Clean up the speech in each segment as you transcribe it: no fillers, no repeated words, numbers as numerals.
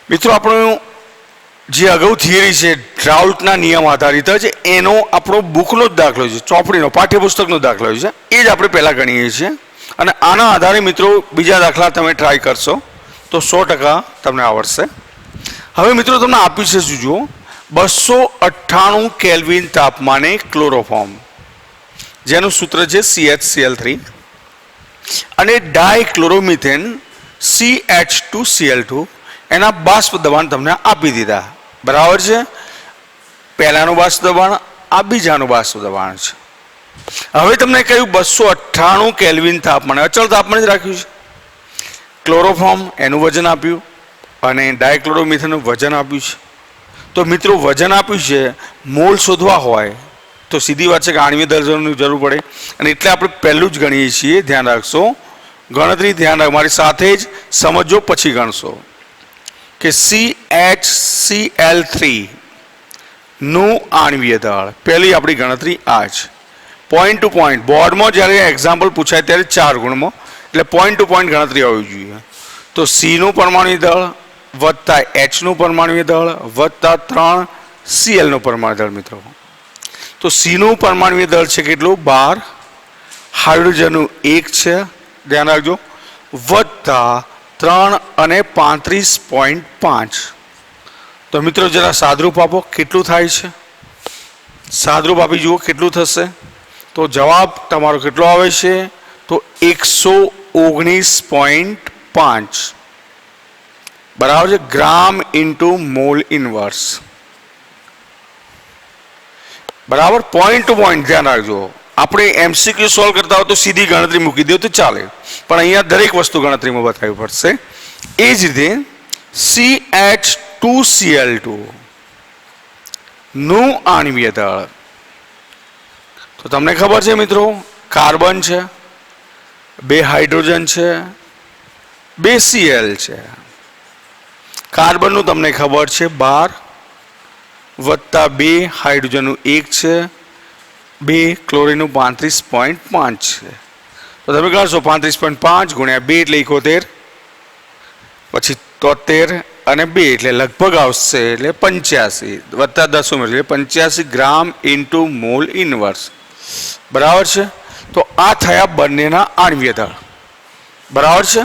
મિત્રો આપણો જે અગાઉ થિયરી છે રાઉલ્ટના નિયમ આધારિત જ એનો આપણો બુકનો જ દાખલો છે, ચોપડીનો પાઠ્યપુસ્તકનો દાખલો છે, એ જ આપણે પહેલાં ગણીએ છીએ. અને આના આધારે મિત્રો બીજા દાખલા તમે ટ્રાય કરશો તો 100% તમને આવડશે. હવે મિત્રો તમને આપ્યું છે શું જુઓ, 298 કેલ્વિન તાપમાને ક્લોરોફોર્મ જેનું સૂત્ર છે CHCl3 અને ડાયક્લોરોમિથેન CH2Cl2 એના બાષ્પ દબાણ તમને આપી દીધા. બરાબર છે. પહેલાનું બાષ્પ દબાણ, આ બીજાનું બાષ્પ દબાણ છે. હવે તમને કહ્યું 298 કેલ્વિન તાપમાને અચળ તાપમાન જ રાખ્યું છે. ક્લોરોફોર્મ એનું વજન આપ્યું અને ડાયક્લોરોમિથેનનું વજન આપ્યું છે. તો મિત્રો વજન આપ્યું છે, મોલ શોધવા હોય તો સીધી વાત છે કે આણ્વીય દર્જાની જરૂર પડે અને એટલે આપણે પહેલું જ ગણીએ છીએ. ધ્યાન રાખશો, ગણતરી ધ્યાન રાખ, મારી સાથે જ સમજો પછી ગણશો કે CHCl3 નું આણ્વીય દળ. પહેલી આપણી ગણતરી આ જ પોઈન્ટ ટુ પોઈન્ટ. બોર્ડમાં જ્યારે એક્ઝામ્પલ પૂછાય ત્યારે 4 ગુણમાં, એટલે પોઈન્ટ ટુ પોઈન્ટ ગણતરી હોવી જોઈએ. તો Cનું પરમાણુય દળ વત્તા Hનું પરમાણુય દળ વત્તા 3 Clનું પરમાણુ દળ. મિત્રો તો Cનું પરમાણુય દળ છે કેટલું? 12. હાઇડ્રોજનનું 1 છે, ધ્યાન રાખજો, વત્તા 3 અને 35.5. તો મિત્રો જરા સાદરૂપ આપો, કેટલું થાય છે? સાદરૂપ આપી જુઓ કેટલું થશે. તો જવાબ તમારો કેટલો આવે છે? તો 119.5 બરાબર છે, ગ્રામ ઇન્ટુ મોલ ઇનવર્સ. બરાબર, પોઈન્ટ ટુ પોઈન્ટ ધ્યાન રાખજો. આપણે MCQ સોલ્વ કરતા હોય તો સીધી ગણતરી મૂકી દો તો ચાલે, પણ અહીંયા દરેક વસ્તુ ગણતરીમાં બતાવવી પડશે. એ જ રીતે CH2Cl2 નું આણ્વીય દળ. તો તમને ખબર છે મિત્રો, કાર્બન છે, 2 હાઇડ્રોજન છે, 2 Cl છે. કાર્બનનું તમને ખબર છે 12 વત્તા 2 હાઇડ્રોજનનું 1 છે, 2 ક્લોરીનનું 35.5 છે. તો તમે ગણશો 35.5 ગુણ્યા 2 એટલે 71, પછી 73 અને 2 એટલે લગભગ આવશે એટલે 85 વત્તા 10 ઉમેરો એટલે 85 ગ્રામ ઇન્ટુ મોલ ઇનવર્સ. બરાબર છે. તો આ થયા બંનેના આણ્વીય દળ. બરાબર છે.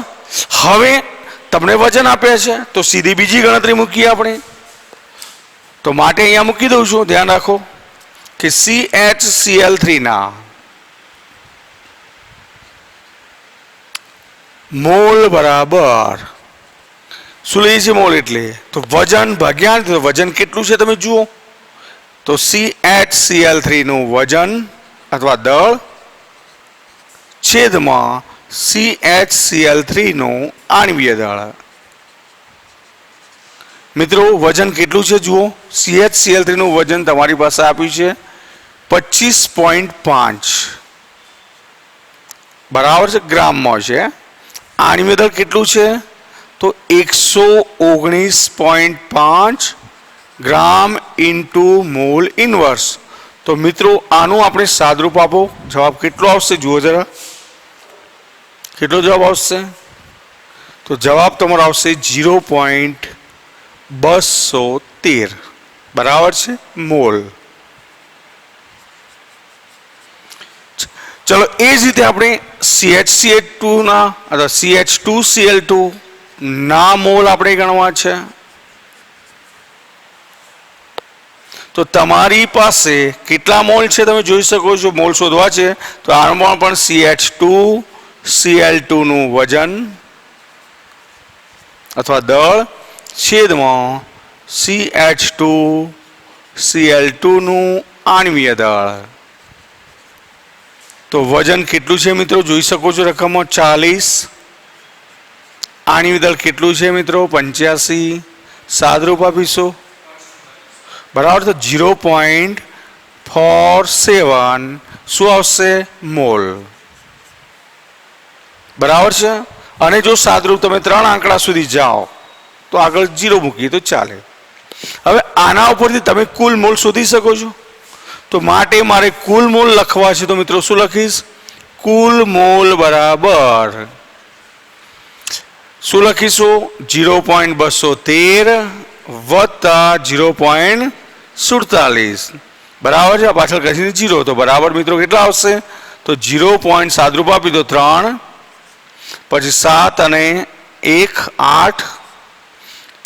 હવે તમને વજન આપ્યા છે તો સીધી બીજી ગણતરી મૂકીએ આપણે. તો માટે અહીંયા મૂકી દઉં છું, ધ્યાન રાખો કે CHCl3 ના મોલ બરાબર શું લઈએ છીએ? મોલ એટલે તો વજન ભાગ્યા, તો વજન કેટલું છે તમે જુઓ. તો CHCl3 નું વજન અથવા દળ છેદમાં CHCl3 નું આણ્વીય દળ. મિત્રો વજન કેટલું છે જુઓ. CHCl3 નું વજન તમારી પાસે આપ્યું છે 25.5 બરાબર છે, ગ્રામમાં છે. આણ્વીય દળ કેટલું છે? તો 119.5 ગ્રામ ઇન્ટુ મોલ ઇનવર્સ. તો મિત્રો આનું આપણે સાદરૂપ આપો, જવાબ કેટલો આવશે જુઓ જરા. કેટલો જવાબ આવશે? તો જવાબ તમારો આવશે 0.213 બરાબર છે, મોલ. ચલો એ જ રીતે આપણે CHCl2 ના અથવા CH2Cl2 ના મોલ આપણે ગણવા છે. તો તમારી પાસે કેટલા મોલ છે તમે જોઈ શકો છો. મોલ શોધવા છે તો આમાં પણ CH2Cl2 નું વજન અથવા દળ છેદમાં CH2Cl2 નું આણ્વીય દળ. તો વજન કેટલું છે મિત્રો જોઈ શકો છો રકમમાં 40. આણ્વીય દળ કેટલું છે મિત્રો? 85. સાદરૂપ આપીશું બરાબર, તો 0.47 શું આવશે? મોલ. બરાબર છે. અને જો સાદરૂપ તમે 3 આંકડા સુધી જાઓ તો આગળ 0 મૂકીએ તો ચાલે. હવે આના ઉપરથી તમે કુલ મોલ શોધી શકો છો. તો માટે મારે કુલ મોલ લખવા છે તો મિત્રો શું લખીશ? કુલ મોલ બરાબર શું લખીશું? 0.213 વત્તા 0.47 બરાબર છે. પાછળ કહીને 0 તો બરાબર મિત્રો કેટલા આવશે? તો 0. સાદરૂપ આપી દો 3, પછી 7 અને 1 8,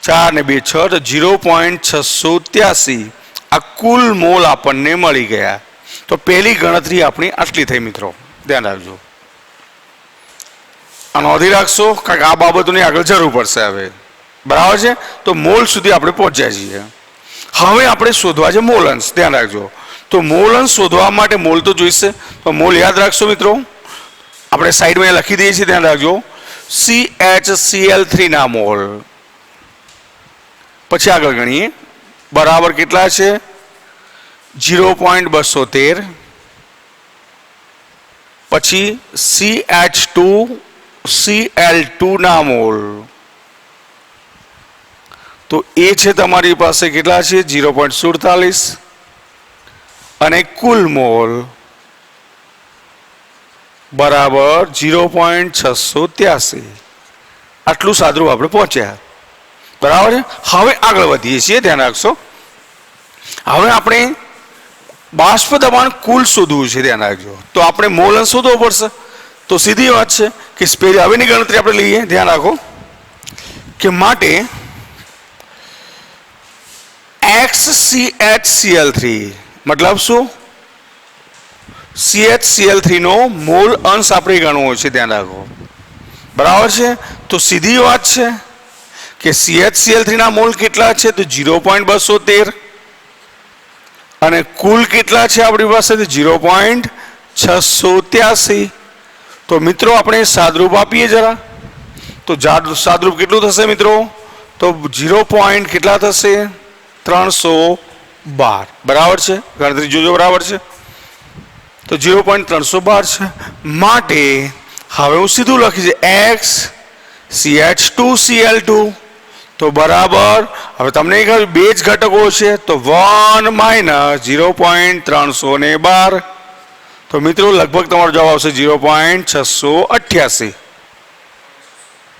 4 ને 2 6, તો 0.683 આ કુલ મોલ આપણને મળી ગયા. તો પહેલી ગણતરી આપણી આટલી થઈ મિત્રો, ધ્યાન રાખજો. આ નોંધી રાખશો કારણ કે આ બાબતોની આગળ જરૂર પડશે હવે. બરાબર છે. તો મોલ સુધી આપણે પહોંચ્યા છીએ. હવે આપણે શોધવા છે મોલ અંશ. ધ્યાન રાખજો. તો મોલ અંશ શોધવા માટે મોલ તો જોઈશે. તો મોલ યાદ રાખશો મિત્રો, આપણે સાઈડમાં લખી દઈએ છીએ. ધ્યાન રાખજો. CHCl3 ના મોલ. પછી આગળ ગણીએ. બરાબર કેટલા છે? 0.213. પછી CH2Cl2 ના મોલ. તો એ છે તમારી પાસે કેટલા છે? 0.47 અને કુલ મોલ બરાબર 0.683. આટલું સાદું આપણે પહોંચ્યા. બરાબર છે. હવે આગળ વધીએ છીએ. ધ્યાન રાખશો. હવે આપણે બાષ્પ દબાણ કુલ શોધવું છે. ધ્યાન રાખજો. તો આપણે મોલ અંશ શોધવો પડશે. તો સીધી વાત છે કે હવેની ગણતરી આપણે લઈએ. ધ્યાન રાખો કે માટે XCHCl3 મતલબ શું? CHCl3 નો મોલ અંશ આપણે ગણવો છે. ધ્યાન રાખો. બરાબર છે. તો સીધી વાત છે કે CHCl3 ના મોલ કેટલા છે? તો 0.213 અને કુલ કેટલા છે આપણી પાસે? તો 0.683. તો મિત્રો આપણે સાદરૂપ આપીએ જરા. તો સાદરૂપ કેટલું થશે મિત્રો? તો 0. કેટલા થશે? 312. બરાબર છે. ગણતરી જોજો. બરાબર છે. તો 0.312 છે. માટે હવે હું સીધું લખીશ XCH2Cl2. તો બરાબર હવે તમને બે જ ઘટકો છે. તો 1 - 0.312. તો મિત્રો લગભગ તમારો જવાબ આવશે 0.688.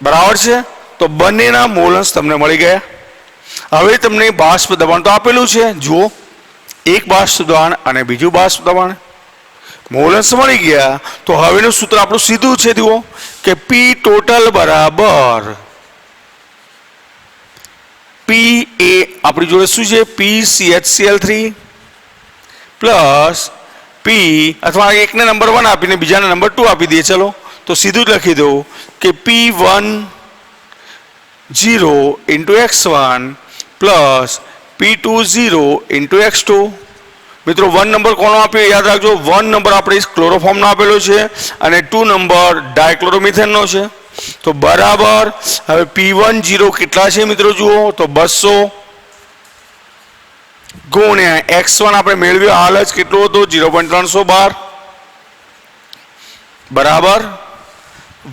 બરાબર છે. તો બંનેના મોલ અંશ તમને મળી ગયા. હવે તમને બાષ્પ દબાણ તો આપેલું છે. જુઓ, એક બાષ્પ દબાણ અને બીજું બાષ્પ દબાણ. મોલ અંશ મળી ગયા. તો હવેનું સૂત્ર આપણું સીધું છે. જુઓ કે P ટોટલ બરાબર P એ આપણી જોડે શું છે? PCHCl3 પ્લસ P અથવા એકને નંબર 1 આપીને બીજાને નંબર 2 આપી દઈએ. ચલો તો સીધું જ લખી દો કે P10 × x1 plus P20 × x2. મિત્રો 1 નંબર કોનો આપ્યો યાદ રાખજો. 1 નંબર આપણે ક્લોરોફોર્મનો આપેલો છે અને 2 નંબર ડાયક્લોરોમિથેનનો છે. તો બરાબર હવે P10 કેટલા છે મિત્રો? જુઓ તો 200 ગુણ્યા x1 આપણે મેળવ્યો હાલ જ કેટલો હતો? 0.312 બરાબર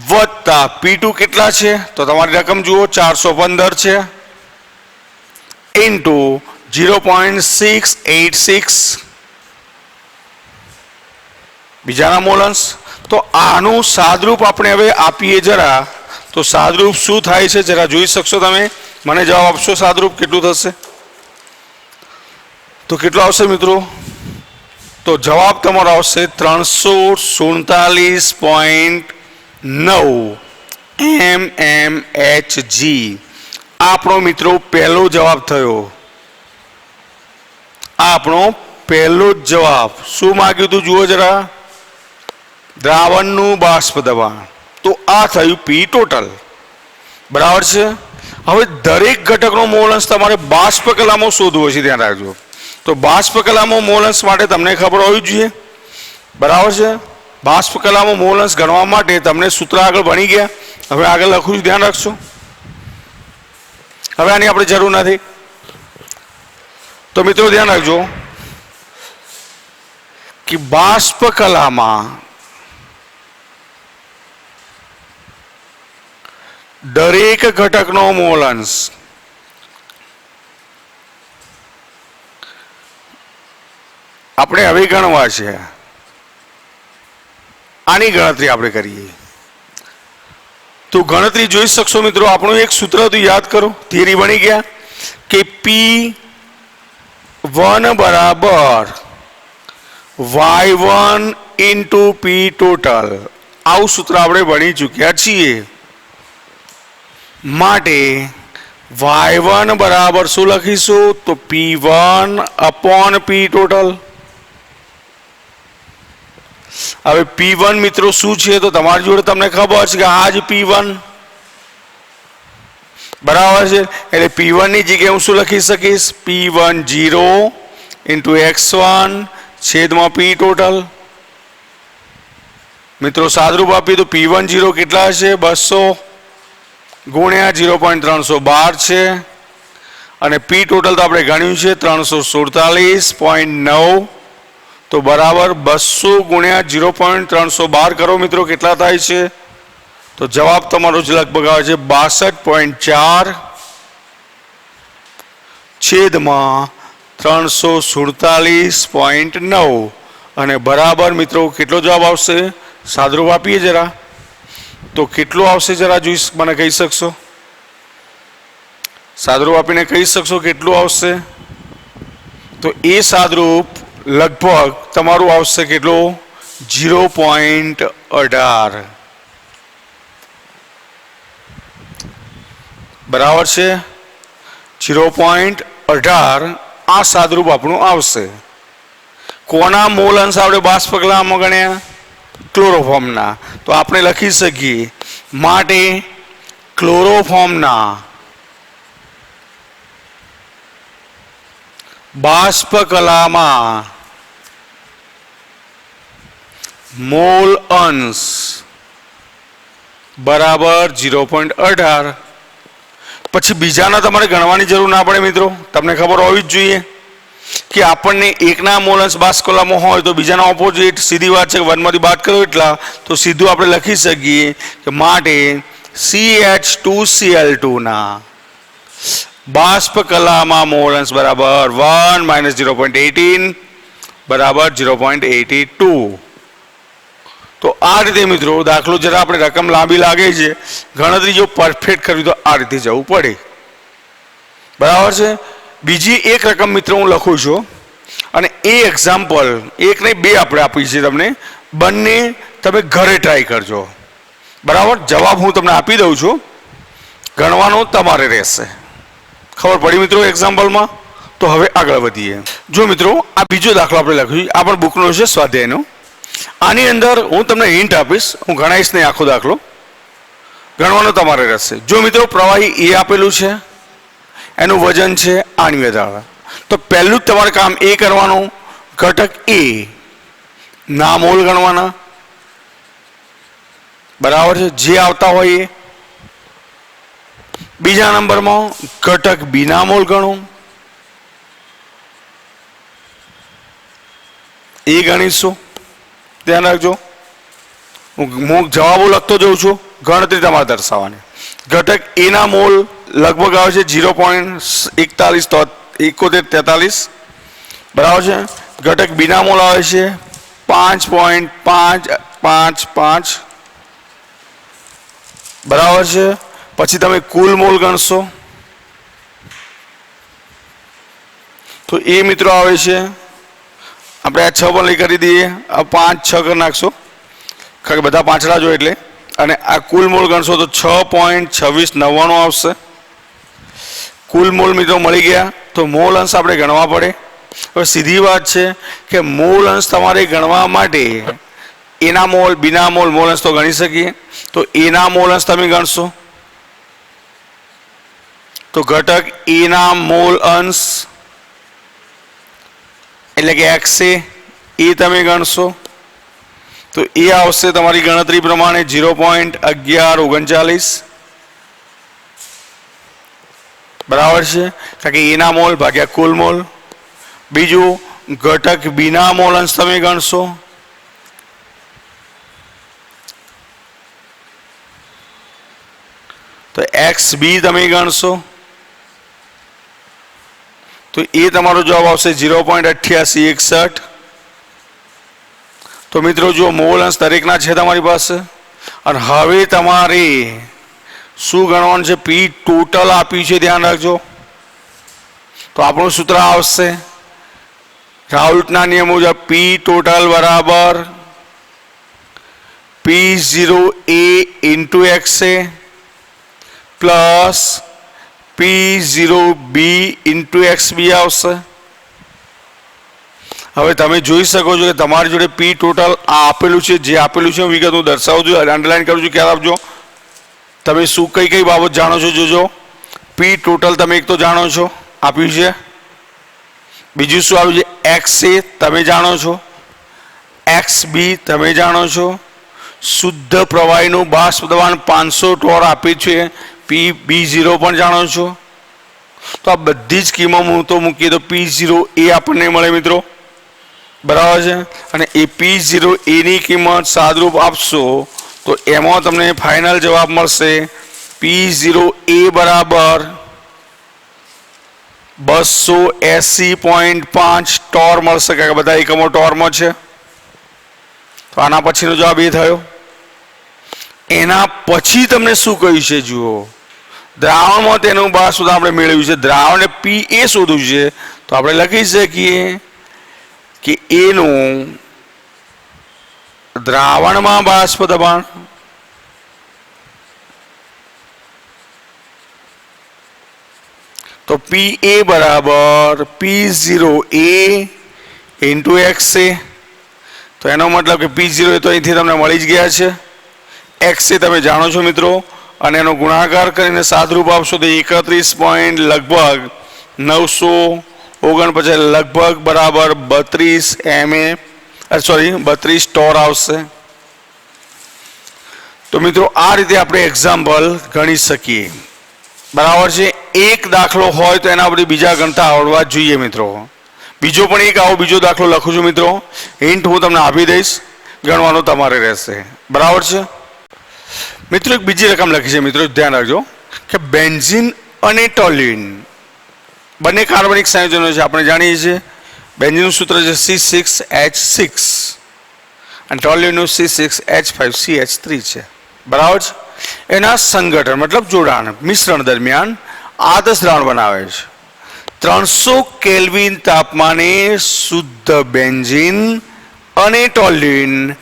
વત્તા P2 કેટલા છે? તો તમારી રકમ જુઓ 415 છે ઇન્ટુ 0.686 બીજાના મોલ અંશ. તો આનું સાદરૂપ આપણે હવે આપીએ જરા. તો સાદરૂપ શું થાય છે જરા જોઈ શકશો તમે? મને જવાબ આપશો સાદરૂપ કેટલું થશે? તો કેટલું આવશે મિત્રો? તો જવાબ તમારો આવશે 347.9 mmHg. આપણો મિત્રો પહેલો જવાબ થયો. આપણો પહેલો જ જવાબ. શું માંગ્યું હતું જુઓ જરા? દ્રાવણનું બાષ્પ દબાણ. તો આ થયું P ટોટલ. બરાબર છે. હવે દરેક ઘટકનો મોલ અંશ તમારે બાષ્પ કલામાં શોધવો છે. ધ્યાન રાખજો. તો બાષ્પ કલામાં મોલ અંશ માટે તમને ખબર હોવી જોઈએ. બરાબર છે. બાષ્પ કલામાં મોલ અંશ ગણવા માટે તમને સૂત્ર આગળ ભણી ગયા. હવે આગળ લખું છું. ધ્યાન રાખશો. હવે આની આપણે જરૂર નથી. તો મિત્રો ધ્યાન રાખજો કે બાષ્પ કલામાં દરેક ઘટકનો મોલ અંશ આપણે હવે ગણવા છે. આની ગણતરી આપણે કરીએ. તો તો ગણતરી જોઈ શકશો મિત્રો. આપણું એક સૂત્ર હતું, યાદ કરો, થિયરી બની ગયા કે P1 બરાબર Y1 ઇન્ટુ P ટોટલ. આવું સૂત્ર આપણે ભણી ચૂક્યા છીએ. માટે Y1 બરાબર શું લખીશું? તો P1 અપોન P ટોટલ. હવે P1 મિત્રો શું છે? તો તમારી જોડે તમને ખબર છે કે આ જ P1 બરાબર છે. એટલે P1 ની જગ્યાએ હું શું લખી શકીશ? P1 0 ઇન્ટુ x1 છેદમાં P ટોટલ. મિત્રો સાદરૂપ આપીએ તો P1 0 કેટલા હશે? 200 ગુણ્યા 0.312 છે. અને P ટોટલ તો આપણે ગણ્યું છે 347.9. તો બરાબર 200 ગુણ્યા 0.312 કરો મિત્રો, કેટલા થાય છે? તો જવાબ તમારો જ લગભગ આવે છે 62.4 છેદમાં 347.9. અને બરાબર મિત્રો કેટલો જવાબ આવશે? સાદરૂપ આપીએ જરા, તો કેટલું આવશે જરા જોઈ મને કહી શકશો? સાદરૂપ આપીને કહી શકશો કેટલું આવશે? તો એ સાદરૂપ લગભગ તમારું આવશે કેટલું? 0.18. બરાબર છે, 0.18 આ સાદરૂપ આપણું આવશે. કોના મોલ અંશ આપણે બાષ્પ કલામાં ગણ્યા? ક્લોરોફોર્મના. તો આપણે લખી શકીએ માટે ક્લોરોફોર્મના બાષ્પ કલામાં મોલ અંશ બરાબર 0.18. પછી બીજાના તમારે ગણવાની જરૂર ના પડે મિત્રો, તમને ખબર હોવી જ જોઈએ કે આપણને એકના મોલ અંશ બાષ્પ કલામાં હોય તો બીજાના ઓપોઝિટ. સીધી વાત છે, 1 માંથી બાદ કરો એટલા, તો સીધું આપણે લખી શકીએ કે માટે CH2Cl2 ના બાષ્પ કલામાં મોલ અંશ બરાબર 1 - 0.18 બરાબર 0.82. તો આ રીતે મિત્રો દાખલો જરા આપણે રકમ લાંબી લાગે છે, ગણતરી જો પરફેક્ટ કરવી તો આ રીતે જવું પડે. બરાબર છે. બીજી એક રકમ મિત્રો હું લખું છું અને એ એક્ઝામ્પલ એક નહીં બે આપણે આપી છે તમને, બંને તમે ઘરે ટ્રાય કરજો. બરાબર, જવાબ હું તમને આપી દઉં છું, ગણવાનો તમારે રહેશે. ખબર પડી મિત્રો એક્ઝામ્પલમાં? તો હવે આગળ વધીએ. જો મિત્રો આ બીજો દાખલો આપણે લખ્યું, આ પણ બુકનો છે સ્વાધ્યાયનો. આની અંદર હું તમને હિન્ટ આપીશ, હું ગણાવીશ નહીં આખો દાખલો, ગણવાનો તમારે રહેશે. જો મિત્રો પ્રવાહી એ આપેલું છે, એનું વજન છે આણ્વીય ધારણા. તો પહેલું જ તમારે કામ એ કરવાનું, ઘટક એ ના મોલ ગણવાના. બરાબર છે, જે આવતા હોય એ. બીજા નંબરમાં ઘટક બી ના મોલ ગણો, એ ગણીશું. ધ્યાન રાખજો, હું જવાબો લખતો જઉં છું, ગણતરી તમારે દર્શાવવાની. ઘટક એ ના મોલ લગભગ આવે છે 0.4173. બરાબર છે. ઘટક બી ના મોલ આવે છે 5.555. બરાબર છે. પછી તમે કુલ મોલ ગણશો તો એ મિત્રો આવે છે, આપણે આ 6 પણ લઈ કરી દઈએ, આ 5 6 કરી નાખશો, કારણ કે બધા પાંચડા જો એટલે. અને આ કુલ મોલ ગણશો તો 6.2699 આવશે. કુલ મોલ મિત્રો મળી ગયા. તો મોલ અંશ આપણે ગણવા પડે. હવે સીધી વાત છે કે મોલ અંશ તમારે ગણવા માટે એના મોલ બીના મોલ મોલ અંશ તો ગણી શકીએ. તો એના મોલ અંશ તમે ગણશો તો ઘટક એના મોલ અંશ એટલે કે XA એ તમે ગણશો તો એ આવશે તમારી ગણતરી પ્રમાણે 0.1139. બરાબર છે, કારણ કે એના મોલ ભાગ્યા કુલ મોલ. બીજું ઘટક બીના મોલ અંશ તમે ગણશો તો XB તમે ગણશો તો એ તમારો જવાબ આવશે 0.8861. તો મિત્રો જો મોલ અંશ દરેકના છે તમારી પાસે. અને હવે તમારે શું ગણવાનું છે? પી ટોટલ આપ્યું છે, ધ્યાન રાખજો. તો આપણું સૂત્ર આવશે રાઉલ્ટના નિયમ મુજબ પી ટોટલ બરાબર P0A into XA plus P0B into XB આવશે. હવે તમે જોઈ શકો છો કે તમારી જોડે પી ટોટલ આ આપેલું છે, જે આપેલું છે વિગત હું દર્શાવું છું, અંડરલાઈન કરું છું, ખ્યાલ આપજો. તમે શું કઈ કઈ બાબત જાણો છો જોજો. પી ટોટલ તમે એક તો જાણો છો, આપ્યું છે. બીજું શું આવ્યું છે? XA તમે જાણો છો, XB તમે જાણો છો, શુદ્ધ પ્રવાહીનું બાષ્પ દબાણ 500 ટોર આપ્યું છે, PB0 પણ જાણો છો. તો આ બધી જ કિંમત હું તો મૂકીએ તો P0A આપણને મળે મિત્રો, બરાબર છે. અને એ P0A ની કિંમત સાદરૂપ આપશો તો એમાં તમને ફાઇનલ જવાબ મળશે P0A બરાબર 280.5 ટોર મળશે, કે બધા એકમો ટોરમાં છે. તો આના પછીનો જવાબ એ થયો. એના પછી તમને શું કહ્યું છે જુઓ, દ્રાવણમાં તેનું બાષ્પ આપણે મેળવ્યું છે, દ્રાવણને PA શોધવું છે. તો આપણે લખી શકીએ કે એનું દ્રાવણમાં બાષ્પ દબાણ તો PA બરાબર P0A ઇન્ટુ XA. તો એનો મતલબ કે P0 તો અહીંથી તમને મળી જ ગયા છે, XA તમે જાણો છો મિત્રો, અને એનો ગુણાકાર કરીને સાદરૂપ આપશો તો 31 પોઈન્ટ લગભગ 949 લગભગ બરાબર 32 ટોર આવશે. તો મિત્રો આ રીતે આપણે એક્ઝામ્પલ ગણી શકીએ, બરાબર છે. એક દાખલો હોય તો એના બધી બીજા ગણતા આવડવા જોઈએ મિત્રો. બીજો પણ એક આવો બીજો દાખલો લખું છું મિત્રો, હિન્ટ હું તમને આપી દઈશ, ગણવાનો તમારે રહેશે, બરાબર છે. મિત્રો એક બીજી રકમ લખી છે મિત્રો, ધ્યાન રાખજો કે બેન્ઝીન અને ટોલ્યુઇન બંને કાર્બનિક સંયોજનો છે. આપણે જાણીએ છીએ બેન્ઝીનનું સૂત્ર છે C6H6 અને ટોલ્યુઇનનું C6H5CH3 છે, બરાબર છે. એના સંગઠન મતલબ જોડાણ મિશ્રણ દરમિયાન આદર્શ દ્રાવણ બનાવે છે. 300 કેલ્વિન તાપમાને શુદ્ધ બેન્ઝીન અને ટોલ્યુઇન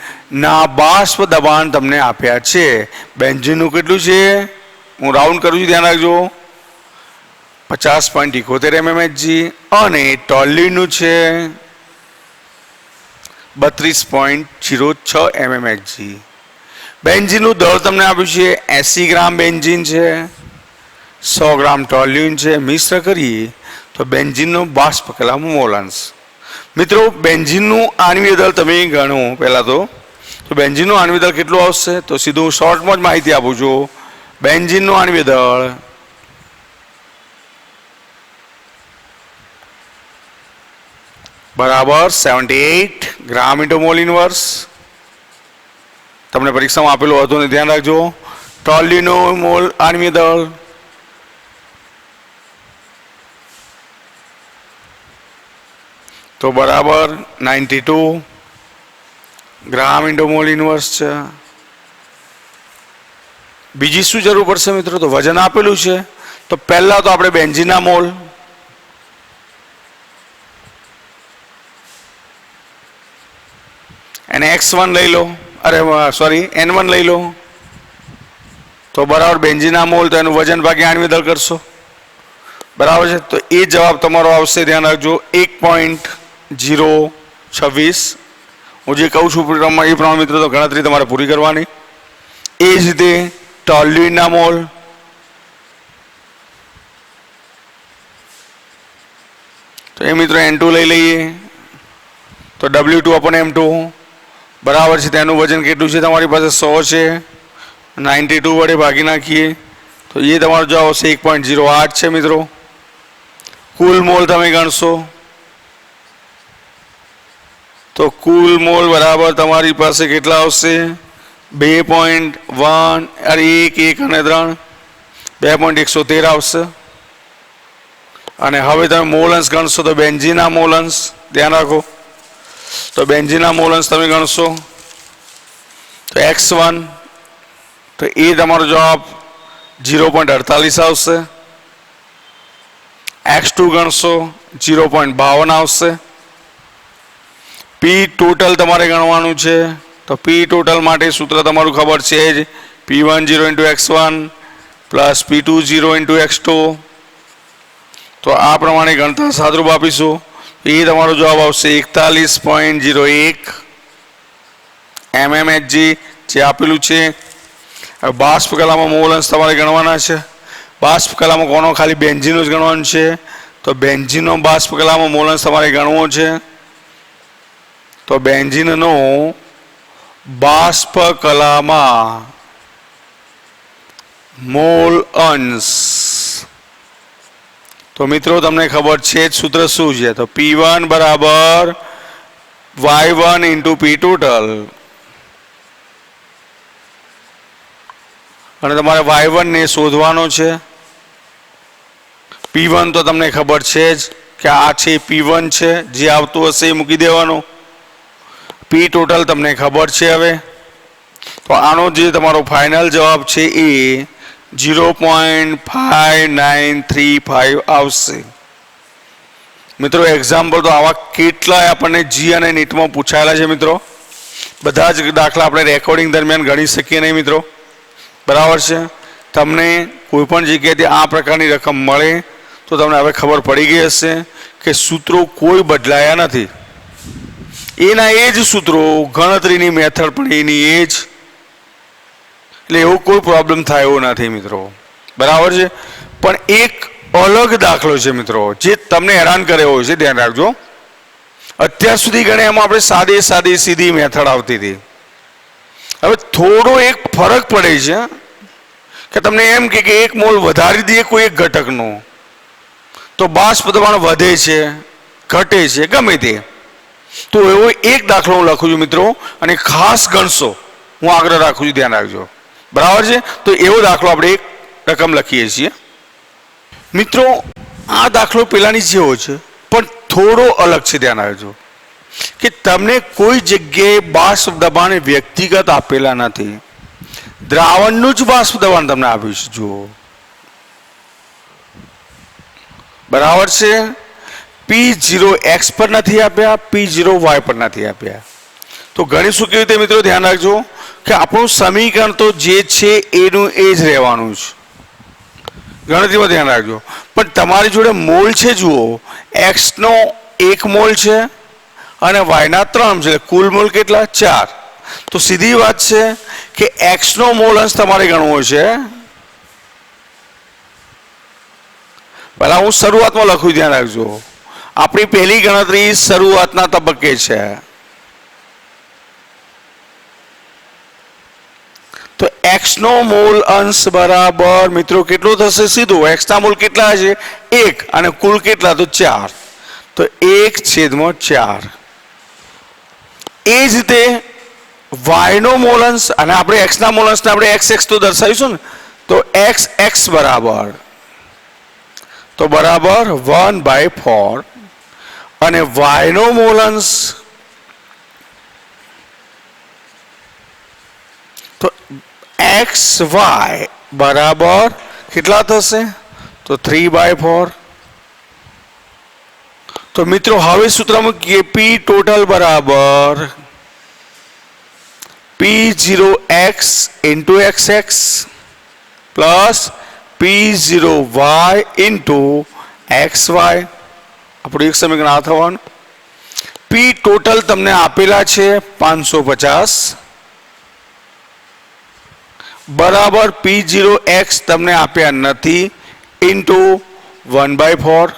ના બાષ્પ દબાણ તમને આપ્યા છે. બેન્ઝીનનું કેટલું છે? હું રાઉન્ડ કરું છું, ધ્યાન રાખજો, 50.71 mmHg અને ટોલ્યુઇનનું છે 32.06 mmHg. બેન્ઝીનનું દળ તમને આપ્યું છે 80 ગ્રામ બેન્ઝીન છે, 100 ગ્રામ ટોલ્યુઇન છે. મિશ્ર કરીએ તો બેન્ઝીનનો બાષ્પ કલામાં મોલ અંશ. મિત્રો બેન્ઝીનનું આણ્વીય દળ તમે ગણો પહેલાં તો બેન્ઝીનનું આણ્વીય દળ કેટલું આવશે? તો સીધું હું શોર્ટમાં જ માહિતી આપું છું. બેન્ઝીનનું આણ્વીય દળ બરાબર 78 ગ્રામ ઇન્ટુ મોલ ઇનવર્સ. તમને પરીક્ષામાં આપેલું હતું ને, ધ્યાન રાખજો. ટોલ્યુઇનનું મોલ આણ્વીય દળ તો બરાબર 92 ગ્રામ ઇન્ટુ મોલ ઇનવર્સ છે. બીજી શું જરૂર પડશે મિત્રો? તો વજન આપેલું છે. તો પહેલા તો આપણે બેન્ઝીનના મોલ એને X1 લઈ લો, N1 લઈ લો. તો બરાબર બેન્ઝીનના મોલ, તો એનું વજન ભાગ્યા આણ્વીય દળ કરશો, બરાબર છે. તો એ જવાબ તમારો આવશે, ધ્યાન રાખજો, 1.026. હું જે કહું છું એ પ્રમાણે મિત્રો તો ગણતરી તમારે પૂરી કરવાની. એ જ રીતે ટોલ્યુઇનના મોલ તો એ મિત્રો N2 લઈ લઈએ તો W2/M2 બરાબર છે. તેનું વજન કેટલું છે તમારી પાસે? 100 છે. 92 વડે ભાગી નાખીએ તો એ તમારો જવાબ આવશે 1.08 છે મિત્રો. કુલ મોલ તમે ગણશો તો કુલ મોલ બરાબર તમારી પાસે કેટલા આવશે? 2.1 અને 3 2.113 આવશે. અને હવે તમે મોલ અંશ ગણશો તો બેન્ઝીનના મોલ અંશ ધ્યાન રાખો. તો બેન્ઝીનના મોલ અંશ તમે ગણશો તો X1 તો એ તમારો જવાબ 0.48 આવશે. x2 ગણશો 0.52 આવશે. પી ટોટલ તમારે ગણવાનું છે, તો પી ટોટલ માટે સૂત્ર તમારું ખબર છે જ, P10 into x1 plus P20 into x2. તો આ પ્રમાણે ગણતા સાદરૂપ આપીશું. એ તમારો જવાબ આવશે 41.01 mmHg જે આપેલું છે. હવે બાષ્પ કલામાં મોલ અંશ તમારે ગણવાના છે. બાષ્પ કલામાં કોનો? ખાલી બેન્ઝીનનો જ ગણવાનું છે. તો બેન્ઝીનનો બાષ્પ કલામાં મોલ અંશ તમારે ગણવો છે. તો બેન્ઝીનનો બાષ્પ કલામાં મોલ અંશ, તો મિત્રો તમને ખબર છે જ સૂત્ર શું છે, તો P1 બરાબર Y1 ઇન્ટુ P ટોટલ, અને તમારે Y1 ને શોધવાનો છે. P1 તો તમને ખબર છે જ કે આ છે P1 છે, જે આવતું હશે એ મૂકી દેવાનું. P ટોટલ તમને ખબર છે. હવે તો આનો જે તમારો ફાઇનલ જવાબ છે એ 0.5935 આવશે. મિત્રો એક્ઝામ્પલ તો આવા કેટલાય આપણને જી અને નીટમાં પૂછાયેલા છે. મિત્રો બધા જ દાખલા આપણે રેકોર્ડિંગ દરમિયાન ગણી શકીએ નહીં મિત્રો, બરાબર છે. તમને કોઈ પણ જગ્યાએથી આ પ્રકારની રકમ મળે તો તમને હવે ખબર પડી ગઈ હશે કે સૂત્રો કોઈ બદલાયા નથી. એના એ જ સૂત્રો, ગણતરીની મેથડ પણ એની એ જ, એટલે એવો કોઈ પ્રોબ્લેમ થાય એવો નથી મિત્રો, બરાબર છે. પણ એક અલગ દાખલો છે મિત્રો જે તમને હેરાન કરે એવો છે, ધ્યાન રાખજો. અત્યાર સુધી ગણે એમાં આપણે સાદી સીધી મેથડ આવતી હતી. હવે થોડો એક ફરક પડે છે કે તમને એમ કે એક મોલ વધારી દઈએ કોઈ એક ઘટકનો તો બાષ્પ દબાણ વધે છે, ઘટે છે, ગમે તે. તો એવો એક દાખલો હું લખું છું મિત્રો, અને ખાસ ગણશો, હું આગ્રહ રાખું છું, ધ્યાન રાખજો, બરાબર છે. તો એવો દાખલો આપણે એક રકમ લખીએ છીએ મિત્રો. આ દાખલો પેલાની જેવો છે પણ થોડો અલગ છે, ધ્યાન રાખજો કે તમને કોઈ જગ્યાએ બાષ્પ દબાણ વ્યક્તિગત આપેલા નથી, દ્રાવણનું જ બાષ્પ દબાણ તમને આપ્યું છે. જુઓ, બરાબર છે. P0x પર નથી આપ્યા, P0y પર નથી આપ્યા. તો ગણીશું કેવી રીતે મિત્રો? ધ્યાન રાખજો કે આપણું સમીકરણ તો જે છે એનું એ જ રહેવાનું છે, ગણતરીમાં ધ્યાન રાખજો. પણ તમારી જોડે મોલ છે, જુઓ, x નો 1 મોલ છે અને y ના 3 છે, કુલ મોલ કેટલા? 4. તો સીધી વાત છે કે x નો મોલ અંશ તમારે ગણવો છે. પહેલા હું શરૂઆતમાં લખું, ધ્યાન રાખજો. આપણી પહેલી ગણતરી શરૂઆતના તબક્કે છે. તો x નો મોલ અંશ બરાબર મિત્રો કેટલો થશે? સીધું x ના મોલ કેટલા છે? 1, અને કુલ કેટલા? તો 4. તો 1/4. એ જ રીતે y નો મોલ અંશ, અને આપણે x ના મોલ અંશને આપણે xx તો દર્શાવીશું ને, તો xx બરાબર 1/4, અને y નો મોલ અંશ તો xy બરાબર કેટલા થશે? તો 3/4. તો મિત્રો હવે સૂત્ર મૂકીએ, P ટોટલ બરાબર P0x into xx plus P0y into xy. આપણું એક સમીકરણ આ થવાનું. P ટોટલ તમને આપેલા છે 550 બરાબર P0x તમને આપ્યા નથી ઇન્ટુ 1/4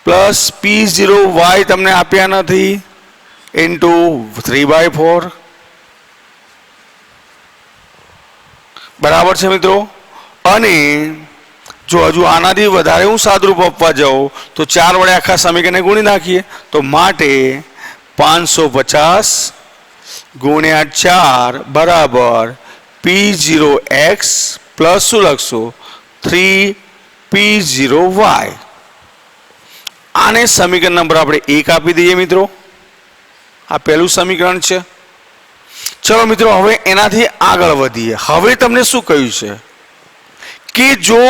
પ્લસ P0y તમને આપ્યા નથી ઇન્ટુ 3/4. બરાબર છે મિત્રો. અને જો હજુ આનાથી વધારે હું સાદરૂપ આપવા જાઉં તો 4 વડે આખા સમીકરણને ગુણી નાખીએ, તો માટે 550 ગુણ્યા 4 બરાબર P0x પ્લસ શું લખશું? 3P0y. આને સમીકરણ નંબર આપણે 1 આપી દઈએ મિત્રો. આ પહેલું સમીકરણ છે. ચલો મિત્રો હવે એનાથી આગળ વધીએ. હવે તમને શું કહ્યું છે? કે જો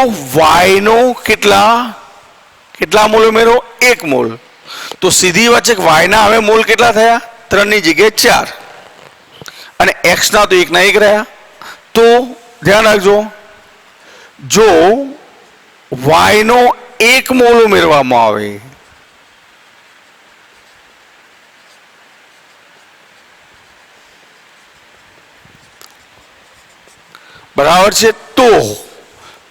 y નો કેટલા મોલ ઉમેરો 1 મોલ, તો સીધી વાત છે કે y ના હવે મોલ કેટલા થયા 3 ની જગ્યાએ 4 અને x ના તો 1 ના 1 રહ્યા. તો ધ્યાન રાખજો, જો y નો 1 મોલ ઉમેરવામાં આવે બરાબર છે, તો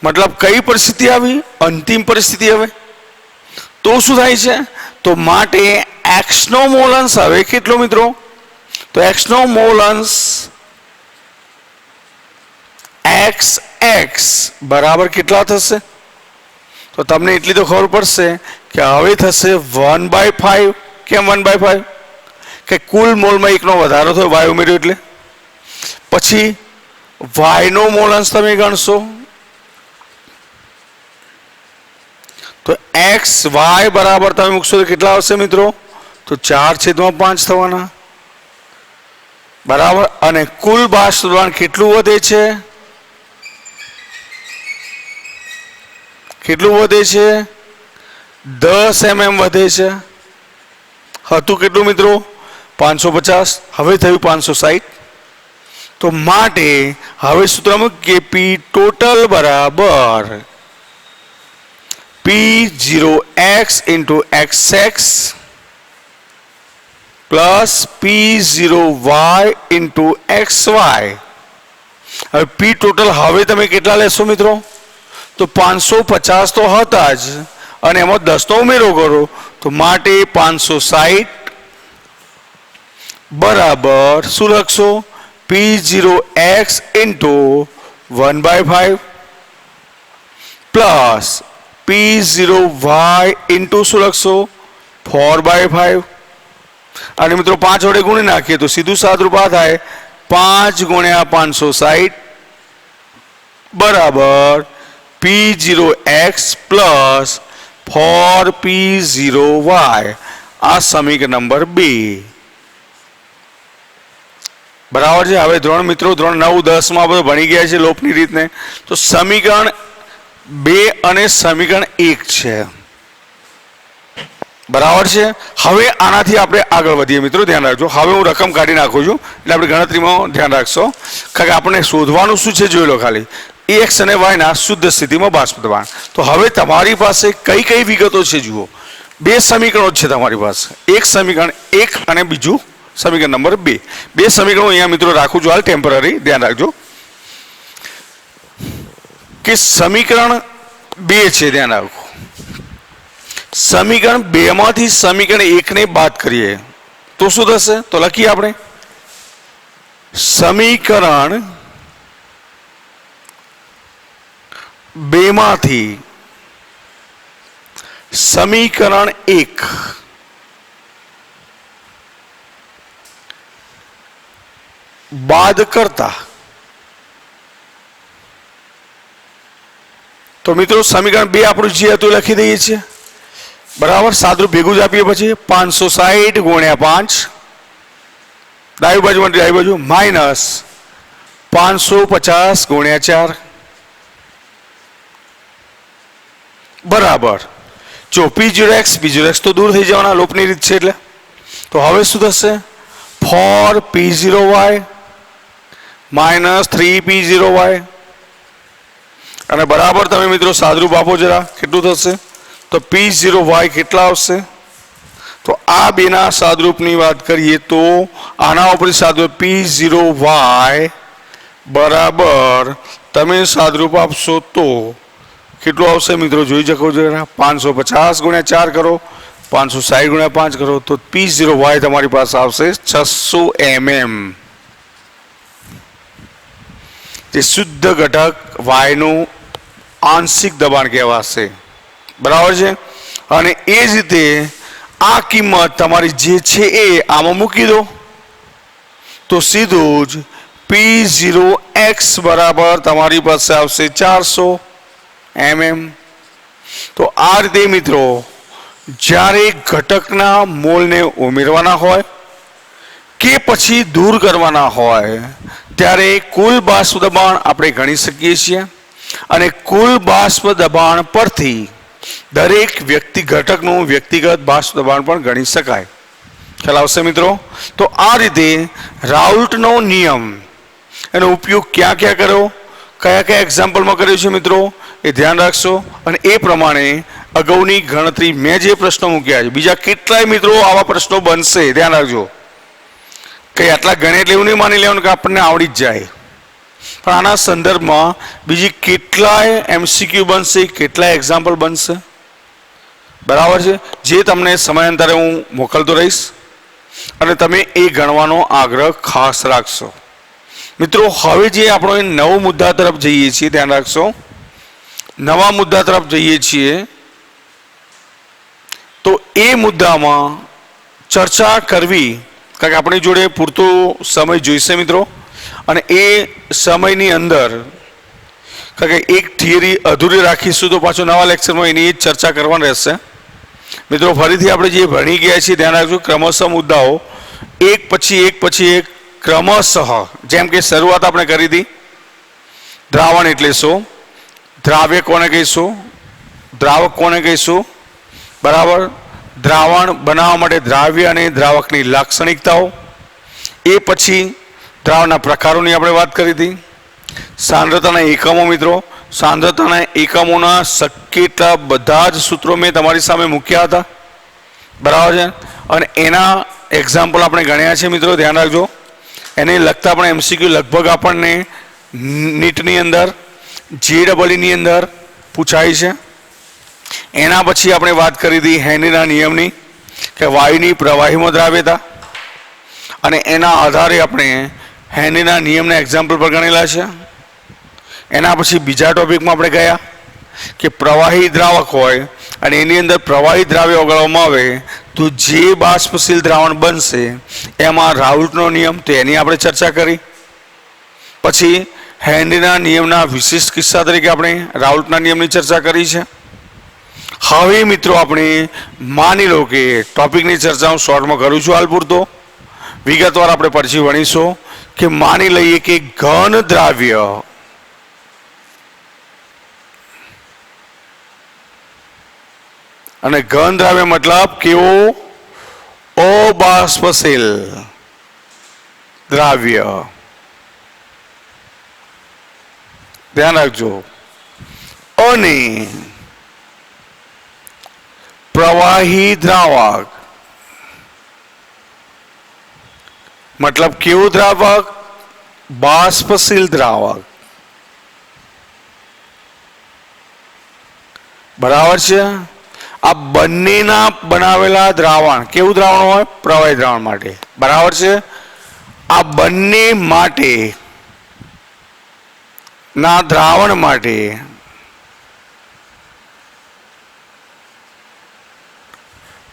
મતલબ કઈ પરિસ્થિતિ આવી? અંતિમ પરિસ્થિતિ. હવે તો શું થાય છે? તો માટે x નો મોલ અંશ હવે કેટલો મિત્રો? તો x નો મોલ અંશ xx બરાબર કેટલા થશે? તો તમને એટલી તો ખબર પડશે કે હવે થશે 1/5. કેમ 1/5? કે કુલ મોલમાં 1 નો વધારો થયો, y ઉમેર્યો એટલે. પછી y નો મોલ અંશ તમે ગણશો તો xy બરાબર તમે મૂકશો તો કેટલા આવશે મિત્રો? તો 4/5 થવાના. બરાબર. અને કુલ બાષ્પ દબાણ કેટલું વધે છે? કેટલું વધે છે? 10 mm વધે છે. હતું કેટલું મિત્રો? 550, હવે થયું 560. તો માટે હવે સૂત્રમાં કે P ટોટલ બરાબર P0x into xx plus P0y into xy. હવે P ટોટલ હવે તમે કેટલા લેશો મિત્રો? તો 550 તો હતા જ અને એમાં 10 નો ઉમેરો કરો તો માટે 560 બરાબર શું લખશો? P0x into 1/5 plus P0y into શું લખશો? 4/5. અને મિત્રો 5 વડે ગુણી નાખીએ તો સીધું સાદરૂપ આ થાય 5 ગુણ્યા 560 બરાબર P0x પ્લસ 4P0y. આ સમીકરણ નંબર 2 બરાબર છે. હવે ધોરણ મિત્રો ધોરણ 9, 10 માં બધું ભણી ગયા છે લોપની રીતને. તો સમીકરણ 2 અને સમીકરણ 1 છે. બરાબર છે. હવે આનાથી આપણે આગળ વધીએ મિત્રો, ધ્યાન રાખજો. હવે હું રકમ કાઢી નાખું છું એટલે આપણે ગણતરીમાં ધ્યાન રાખશો, કારણ કે આપણે શોધવાનું શું છે જોઈ લો ખાલી. x અને y ના શુદ્ધ સ્થિતિમાં બાષ્પ દબાણ. તો હવે તમારી પાસે કઈ કઈ વિગતો છે જુઓ. 2 સમીકરણો છે તમારી પાસે, એક સમીકરણ 1 અને બીજું સમીકરણ નંબર 2. 2 સમીકરણો અહીંયા મિત્રો રાખું છું હાલ ટેમ્પરરી, ધ્યાન રાખજો કે સમીકરણ 2 છે, ધ્યાન રાખો. સમીકરણ 2 માંથી સમીકરણ 1 ને બાદ કરીએ તો શું થશે? તો લખીએ આપણે સમીકરણ 2 માંથી સમીકરણ 1 બાદ કરતા તો મિત્રો સમીકરણ 2 આપણું જે હતું લખી દઈએ છીએ બરાબર. સાદરૂપ ભેગું જ આપીએ પછી 560 ગુણ્યા 5 ડાબી બાજુ માટે ડાબી બાજુ માઇનસ 550 ગુણ્યા 4 બરાબર. જો P0x તો દૂર થઈ જવાના, લોપની રીત છે એટલે. તો હવે શું થશે? 4P0y માઇનસ 3P0y અને બરાબર તમે મિત્રો સાદરૂપ આપો જરા, કેટલું થશે? તો P0y કેટલા આવશે? તો આ બેના સાદરૂપની વાત કરીએ તો આના ઉપર સાદરૂપ P0y બરાબર તમે સાદરૂપ આપશો તો કેટલું આવશે મિત્રો? જોઈ શકો જરા. 550 ગુણ્યા 4 કરો, 560 ગુણ્યા 5 કરો તો P0y તમારી પાસે આવશે 600 mm. તે શુદ્ધ ઘટક y નું આંશિક દબાણ કહેવાશે. બરાબર છે. અને એ જ રીતે આ કિંમત તમારી જે છે એ આમાં મૂકી દો તો સીધું જ P0x બરાબર તમારી પાસે આવશે 400 mm. તો આ રીતે મિત્રો જ્યારે ઘટકના મોલને ઉમેરવાના હોય કે પછી દૂર કરવાના હોય ત્યારે કુલ બાષ્પ દબાણ આપણે ગણી શકીએ છીએ. અને કુલ બાષ્પ દબાણ પરથી દરેક વ્યક્તિ ઘટકનું વ્યક્તિગત બાષ્પ દબાણ પણ ગણી શકાય. ખ્યાલ આવશે મિત્રો? તો આ રીતે રાઉલ્ટનો નિયમ એનો ઉપયોગ ક્યાં ક્યાં કર્યો, કયા કયા એક્ઝામ્પલમાં કર્યો છે મિત્રો, એ ધ્યાન રાખશો. અને એ પ્રમાણે અગાઉની ગણતરી મેં જે પ્રશ્નો મૂક્યા છે, બીજા કેટલાય મિત્રો આવા પ્રશ્નો બનશે, ધ્યાન રાખજો. કંઈ આટલા ગણે એટલે એવું નહીં માની લેવાનું કે આપણને આવડી જ જાય, પણ આના સંદર્ભમાં બીજી કેટલાય MCQ બનશે, કેટલાય એક્ઝામ્પલ બનશે. બરાબર છે? જે તમને સમયાંતરે હું મોકલતો રહીશ અને તમે એ ગણવાનો આગ્રહ ખાસ રાખશો. મિત્રો હવે જે આપણો એ નવો મુદ્દા તરફ જઈએ છીએ, ધ્યાન રાખશો, નવા મુદ્દા તરફ જઈએ છીએ, તો એ મુદ્દામાં ચર્ચા કરવી, કારણ કે આપણી જોડે પૂરતો સમય જોઈશે મિત્રો. અને એ સમયની અંદર કારણ કે એક થિયરી અધૂરી રાખીશું તો પાછો નવા લેક્ચરમાં એની ચર્ચા કરવાની રહેશે. મિત્રો ફરીથી આપણે જે ભણી ગયા છીએ ધ્યાન રાખજો, ક્રમશઃ મુદ્દાઓ એક પછી એક ક્રમશઃ, જેમ કે શરૂઆત આપણે કરી હતી, દ્રાવણ એટલે શું, દ્રાવ્ય કોને કહીશું, દ્રાવક કોને કહીશું, બરાબર, દ્રાવણ બનાવવા માટે દ્રાવ્ય અને દ્રાવકની લાક્ષણિકતાઓ, એ પછી દ્રાવણના પ્રકારોની આપણે વાત કરી હતી, સાંદ્રતાના એકમો મિત્રો, સાંદ્રતાના એકમોના શક્ય બધા જ સૂત્રો મેં તમારી સામે મૂક્યા હતા, બરાબર છે. અને એના એક્ઝામ્પલ આપણે ગણ્યા છે મિત્રો, ધ્યાન રાખજો. એને લગતા પણ MCQ લગભગ આપણને નીટની અંદર, JEEની અંદર પૂછાય છે. એના પછી આપણે વાત કરી હતી હેનરીના નિયમની, કે વાયુની પ્રવાહીમાં દ્રાવ્યતા, અને એના આધારે આપણે હેનરીના નિયમના એક્ઝામ્પલ પર ગણેલા છે. એના પછી બીજા ટોપિકમાં આપણે ગયા કે પ્રવાહી દ્રાવક હોય અને એની અંદર પ્રવાહી દ્રાવ્ય ઓગાળવામાં આવે તો જે બાષ્પશીલ દ્રાવણ બનશે એમાં રાઉલ્ટનો નિયમ, તો એની આપણે ચર્ચા કરી. પછી હેનરીના નિયમના વિશિષ્ટ કિસ્સા તરીકે આપણે રાઉલ્ટના નિયમની ચર્ચા કરી છે. હવે મિત્રો આપણે માની લો કે ટોપિકની ચર્ચા હું શોર્ટમાં કરું છું હાલ પૂરતો, વિગતવાર આપણે પછી ભણીશું કે માની લઈએ કે ઘન દ્રાવ્ય અને ઘન દ્રાવ્ય મતલબ કેવો, અબાષ્પશીલ દ્રાવ્ય, ધ્યાન રાખજો, અને પ્રવાહી દ્રાવક મતલબ કેવું દ્રાવક, બાષ્પશીલ દ્રાવક, બરાબર છે. આ બંનેના બનાવેલા દ્રાવણ, કેવું દ્રાવણ હોય, પ્રવાહી દ્રાવણ માટે, બરાબર છે. આ બંને માટે ના દ્રાવણ માટે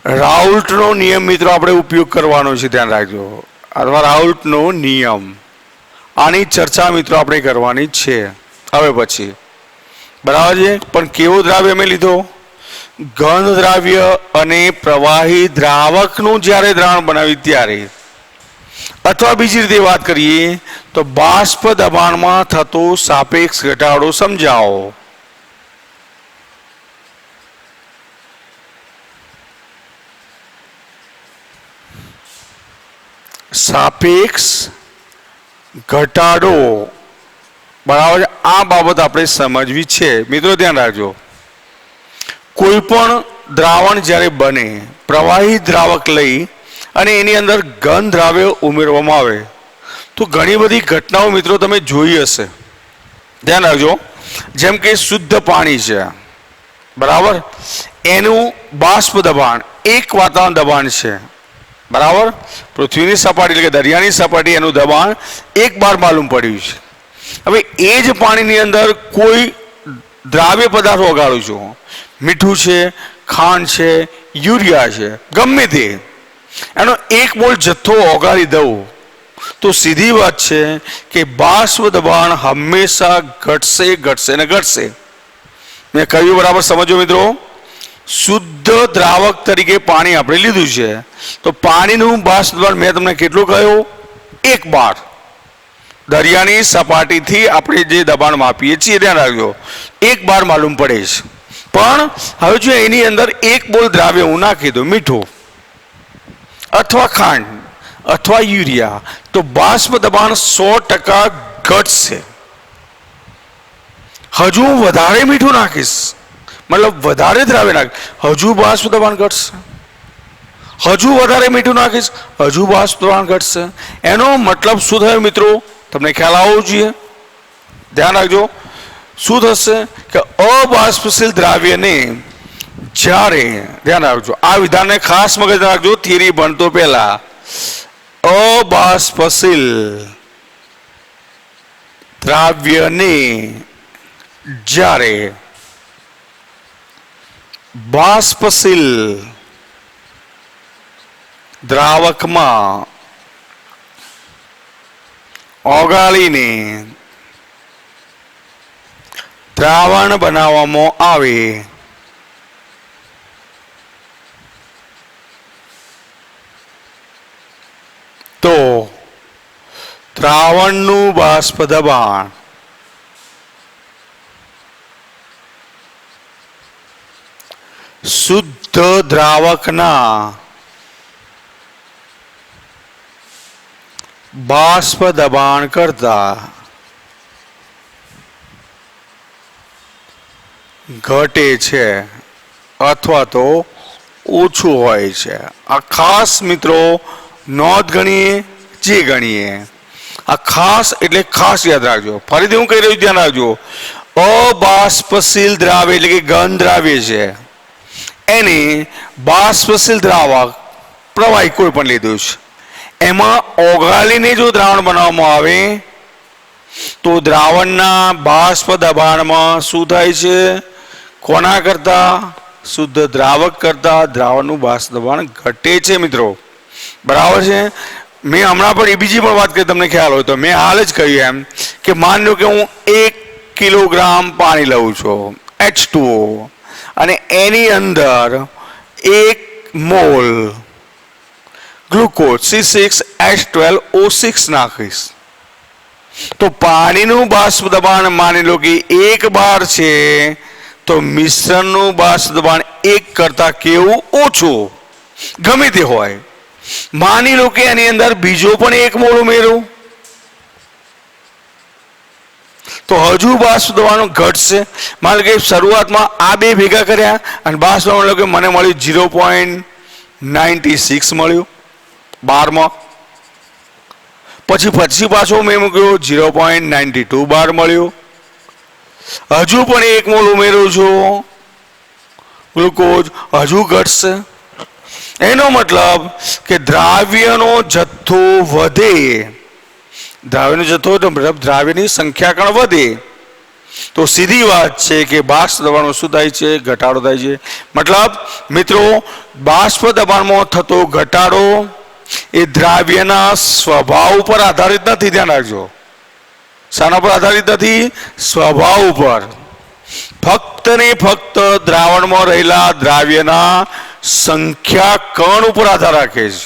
રાઉલ્ટનો નિયમ મિત્રો આપણે ઉપયોગ કરવાનો છે, ધ્યાન રાખજો, અથવા રાઉલ્ટનો નિયમ, આની ચર્ચા મિત્રો આપણે કરવાની છે હવે પછી, બરાબર છે. પણ કેવો દ્રાવ્ય મેં લીધો, ઘન દ્રાવ્ય અને પ્રવાહી દ્રાવકનું જ્યારે દ્રાવણ બનાવ્યું ત્યારે, અથવા બીજી રીતે વાત કરીએ તો બાષ્પ દબાણમાં થતો સાપેક્ષ ઘટાડો સમજાવો. સાપેક્ષ ઘટાડો, બરાબર, આ બાબત આપણે સમજવી છે મિત્રો, ધ્યાન રાખજો. કોઈ પણ દ્રાવણ જ્યારે બને, પ્રવાહી દ્રાવક લઈ અને એની અંદર ઘન દ્રાવ્ય ઉમેરવામાં આવે તો ઘણી બધી ઘટનાઓ મિત્રો તમે જોઈ હશે, ધ્યાન રાખજો. જેમ કે શુદ્ધ પાણી છે, બરાબર, એનું બાષ્પ દબાણ એક વાતાવરણ દબાણ છે, બરાબર, પૃથ્વીની સપાટી એટલે કે દરિયાની સપાટી એનું દબાણ એક બાર માલુમ પડ્યું છે. હવે એ જ પાણીની અંદર કોઈ દ્રાવ્ય પદાર્થ ઓગાળું છું, મીઠું છે, ખાંડ છે, યુરિયા છે, ગમે તે, એનો એક મોલ જથ્થો ઓગાળી દઉં તો સીધી વાત છે કે બાષ્પ દબાણ હંમેશા ઘટશે ઘટશે ને ઘટશે. મેં કહ્યું બરાબર સમજો મિત્રો, શુદ્ધ દ્રાવક તરીકે પાણી આપણે લીધું છે તો પાણીનું બાષ્પ દબાણ મેં તમને કેટલું કહ્યું, એક બાર, દરિયાની સપાટીથી આપણે જે દબાણ માપીએ છીએ ધ્યાન રાખજો 1 બાર માલુમ પડે છે, પણ હવે જો એની અંદર 1 મોલ દ્રાવ્ય હું નાખી દઉં, મીઠું અથવા ખાંડ અથવા યુરિયા, તો બાષ્પ દબાણ 100% ઘટશે. હજુ હું વધારે મીઠું નાખીશ, મતલબ વધારે દ્રાવ્ય નાખીશ, હજુ બાષ્પ દબાણ ઘટશે. હજુ વધારે મીઠું નાખીશ, હજુ બાષ્પ દબાણ ઘટશે. એનો મતલબ શું થયો મિત્રો? તમને ખ્યાલ આવવો જોઈએ, ધ્યાન રાખજો. શું થશે કે અબાષ્પશીલ દ્રાવ્યને જ્યારે, ધ્યાન રાખજો આ વિધાનને ખાસ મગજ રાખજો થિયરી ભણતો પહેલા, અબાષ્પશીલ દ્રાવ્યને જ્યારે બાષ્પશીલ દ્રાવકમાં ઓગાળીને દ્રાવણ બનાવવામાં આવે તો દ્રાવણનું બાષ્પ દબાણ શુદ્ધ દ્રાવકના બાષ્પ દબાણ કરતા ઘટે છે અથવા તો ઓછું હોય છે. આ ખાસ મિત્રો નોંધ ગણીએ જે ગણીએ, આ ખાસ એટલે ખાસ યાદ રાખજો. ફરીથી હું કહી રહ્યું ધ્યાન રાખજો. અબાષ્પશીલ દ્રાવ્ય એટલે કે ઘન દ્રાવ્ય છે, એને બાષ્પશીલ દ્રાવક પ્રવાહી કોઈ પણ લીધું છે, એમાં ઓગાળીને જો દ્રાવણ બનાવવામાં આવે તો દ્રાવણના બાષ્પ દબાણમાં શું થાય છે? કોના કરતા? શુદ્ધ દ્રાવક કરતા દ્રાવણનું બાષ્પ દબાણ ઘટે છે મિત્રો. બરાબર છે? મેં હમણાં પણ એ બીજી પણ વાત કરી, તમને ખ્યાલ હોય તો મેં હાલ જ કહ્યું એમ કે માન લો કે હું 1 કિલોગ્રામ પાણી લઉં છું H2O અને એની અંદર 1 મોલ ગ્લુકોઝ C6H12O6 નાખીશ તો પાણીનું બાષ્પ દબાણ માની લો કે 1 બાર છે, તો મિશ્રણનું બાષ્પ દબાણ 1 કરતા કેવું? ઓછું. ગમે તે હોય. માની લો કે એની અંદર બીજો પણ 1 મોલ ઉમેરું તો હજુ બાષ્પ દબાણ ઘટશે. માની લો કે શરૂઆતમાં આ બે ભેગા કર્યા અને બાષ્પ દબાણ કે મને મળ્યું 0.96 મળ્યું 12માં, પછી પાછો મેં મૂક્યો 0.92 બાર મળ્યો, હજુ પણ 1 મોલ ઉમેરું છું ગ્લુકોઝ, હજુ ઘટશે. એનો મતલબ કે દ્રાવ્યનો જથ્થો વધે, દ્રાવ્યનો જથ્થો મતલબ દ્રાવ્યની સંખ્યા કણ વધે તો સીધી વાત છે કે બાષ્પ દબાણમાં શું થાય છે? ઘટાડો થાય છે. મતલબ મિત્રો બાષ્પ દબાણમાં થતો ઘટાડો એ દ્રાવ્યના સ્વભાવ ઉપર આધારિત નથી. ધ્યાન રાખજો. શાના પર આધારિત નથી? સ્વભાવ ઉપર. ફક્ત ને ફક્ત દ્રાવણમાં રહેલા દ્રાવ્યના સંખ્યા કણ ઉપર આધાર રાખે છે.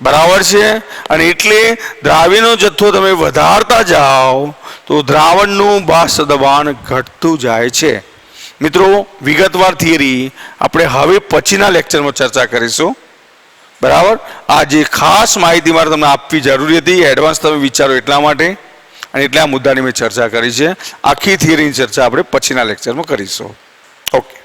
બરાબર છે? અને એટલે દ્રાવ્યનો જથ્થો તમે વધારતા જાઓ તો દ્રાવણનું બાષ્પ દબાણ ઘટતું જાય છે. મિત્રો વિગતવાર થિયરી આપણે હવે પછીના લેક્ચરમાં ચર્ચા કરીશું. બરાબર? આ જે ખાસ માહિતી મારે તમને આપવી જરૂરી હતી, એડવાન્સ તમે વિચારો એટલા માટે, અને એટલે આ મુદ્દાની મેં ચર્ચા કરી છે. આખી થિયરીની ચર્ચા આપણે પછીના લેક્ચરમાં કરીશું. ઓકે.